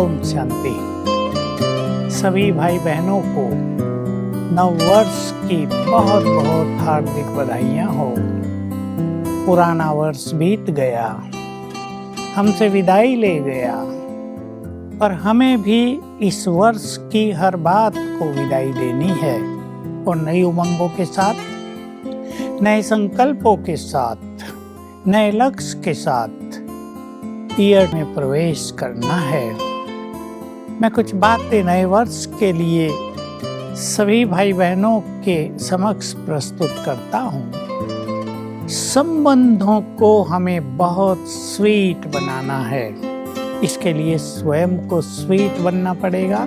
ओम शांति। सभी भाई बहनों को नववर्ष की बहुत बहुत हार्दिक बधाइयाँ हो। पुराना वर्ष बीत गया, हमसे विदाई ले गया, पर हमें भी इस वर्ष की हर बात को विदाई देनी है और नई उमंगों के साथ, नए संकल्पों के साथ, नए लक्ष्य के साथ ईयर में प्रवेश करना है। मैं कुछ बातें नए वर्ष के लिए सभी भाई बहनों के समक्ष प्रस्तुत करता हूँ। संबंधों को हमें बहुत स्वीट बनाना है। इसके लिए स्वयं को स्वीट बनना पड़ेगा,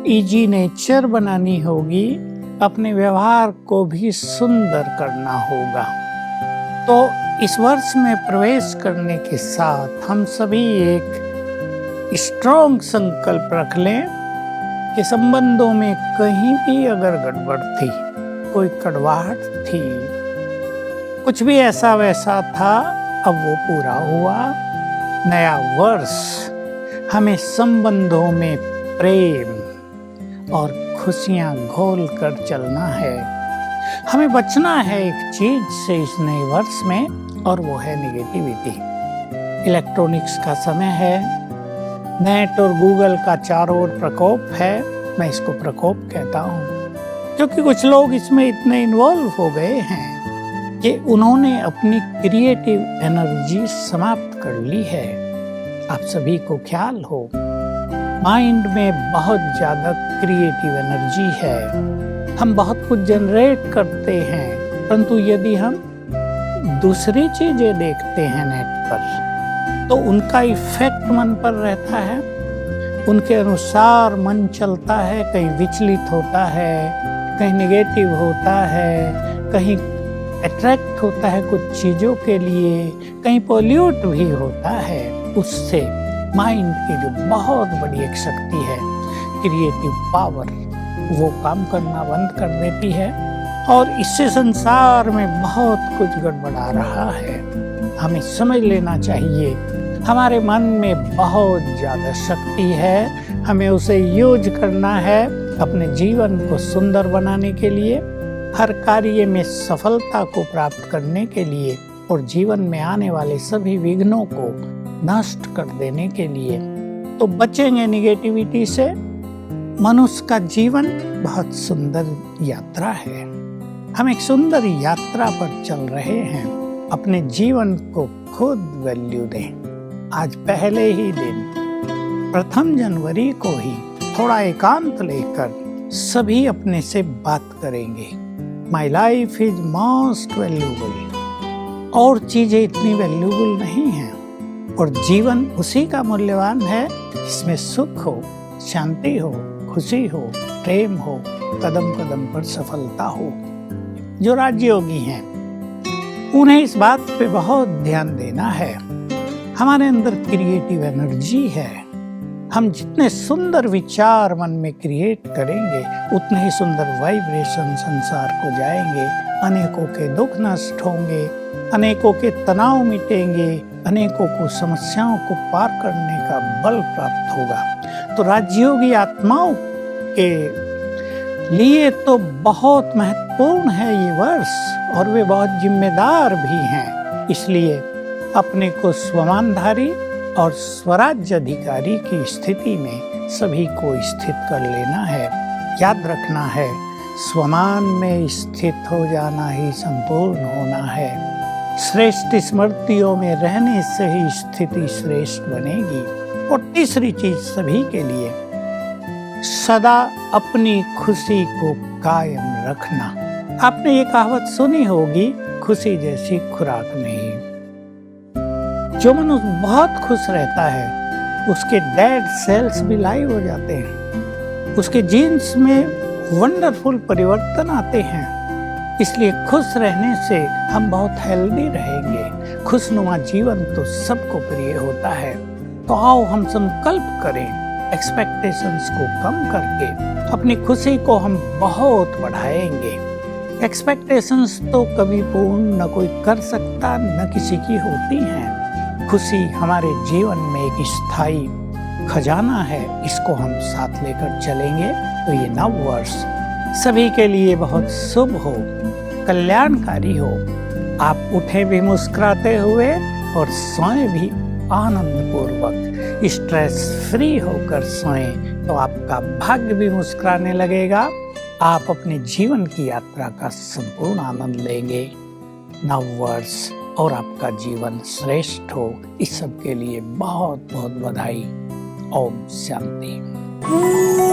इजी नेचर बनानी होगी, अपने व्यवहार को भी सुंदर करना होगा। तो इस वर्ष में प्रवेश करने के साथ हम सभी एक स्ट्रॉन्ग संकल्प रख लें कि संबंधों में कहीं भी अगर गड़बड़ थी, कोई कड़वाहट थी, कुछ भी ऐसा वैसा था, अब वो पूरा हुआ। नया वर्ष हमें संबंधों में प्रेम और खुशियां घोल कर चलना है। हमें बचना है एक चीज से इस नए वर्ष में, और वो है नेगेटिविटी। इलेक्ट्रॉनिक्स का समय है, नेट और गूगल का चारों ओर प्रकोप है। मैं इसको प्रकोप कहता हूँ क्योंकि कुछ लोग इसमें इतने इन्वॉल्व हो गए हैं कि उन्होंने अपनी क्रिएटिव एनर्जी समाप्त कर ली है। आप सभी को ख्याल हो, माइंड में बहुत ज़्यादा क्रिएटिव एनर्जी है। हम बहुत कुछ जनरेट करते हैं, परंतु यदि हम दूसरी चीजें देखते हैं नेट पर तो उनका इफेक्ट मन पर रहता है। उनके अनुसार मन चलता है, कहीं विचलित होता है, कहीं नेगेटिव होता है, कहीं अट्रैक्ट होता है कुछ चीज़ों के लिए, कहीं पोल्यूट भी होता है। उससे माइंड की जो बहुत बड़ी एक शक्ति है, क्रिएटिव पावर, वो काम करना बंद कर देती है और इससे संसार में बहुत कुछ गड़बड़ा रहा है। हमें समझ लेना चाहिए हमारे मन में बहुत ज़्यादा शक्ति है, हमें उसे यूज करना है अपने जीवन को सुंदर बनाने के लिए, हर कार्य में सफलता को प्राप्त करने के लिए और जीवन में आने वाले सभी विघ्नों को नष्ट कर देने के लिए। तो बचेंगे निगेटिविटी से। मनुष्य का जीवन बहुत सुंदर यात्रा है। हम एक सुंदर यात्रा पर चल रहे हैं। अपने जीवन को खुद वैल्यू दें। आज पहले ही दिन 1 जनवरी को ही थोड़ा एकांत लेकर सभी अपने से बात करेंगे। My life is most valuable. और चीजें इतनी वैल्यूबल नहीं हैं और जीवन उसी का मूल्यवान है जिसमें सुख हो, शांति हो, खुशी हो, प्रेम हो, कदम कदम पर सफलता हो। जो राजयोगी हैं उन्हें इस बात पे बहुत ध्यान देना है। हमारे अंदर क्रिएटिव एनर्जी है। हम जितने सुंदर विचार मन में क्रिएट करेंगे उतने ही सुंदर वाइब्रेशन संसार को जाएंगे। अनेकों के दुख नष्ट होंगे, अनेकों के तनाव मिटेंगे, अनेकों को समस्याओं को पार करने का बल प्राप्त होगा। तो राजयोगी आत्माओं के लिए तो बहुत महत्वपूर्ण है ये वर्ष और वे बहुत जिम्मेदार भी हैं। इसलिए अपने को स्वमानधारी और स्वराज्य अधिकारी की स्थिति में सभी को स्थित कर लेना है। याद रखना है, स्वमान में स्थित हो जाना ही संपूर्ण होना है। श्रेष्ठ स्मृतियों में रहने से ही स्थिति श्रेष्ठ बनेगी। और तीसरी चीज सभी के लिए, सदा अपनी खुशी को कायम रखना। आपने ये कहावत सुनी होगी, खुशी जैसी खुराक नहीं। जो मनुष्य बहुत खुश रहता है उसके डेड सेल्स भी लाइव हो जाते हैं, उसके जीन्स में वंडरफुल परिवर्तन आते हैं। इसलिए खुश रहने से हम बहुत हेल्दी रहेंगे। खुशनुमा जीवन तो सबको प्रिय होता है। तो आओ हम संकल्प करें, एक्सपेक्टेशंस को कम करके अपनी खुशी को हम बहुत बढ़ाएंगे। एक्सपेक्टेशंस तो कभी पूर्ण न कोई कर सकता, न किसी की होती हैं। खुशी हमारे जीवन में एक स्थायी खजाना है, इसको हम साथ लेकर चलेंगे तो ये नव वर्ष सभी के लिए बहुत शुभ हो, कल्याणकारी हो। आप उठे भी मुस्कुराते हुए और सोएं भी आनंद पूर्वक, स्ट्रेस फ्री होकर सोएं तो आपका भाग्य भी मुस्कुराने लगेगा। आप अपने जीवन की यात्रा का संपूर्ण आनंद लेंगे। नव वर्ष और आपका जीवन श्रेष्ठ हो, इस सब के लिए बहुत बहुत बधाई। ओम शांति।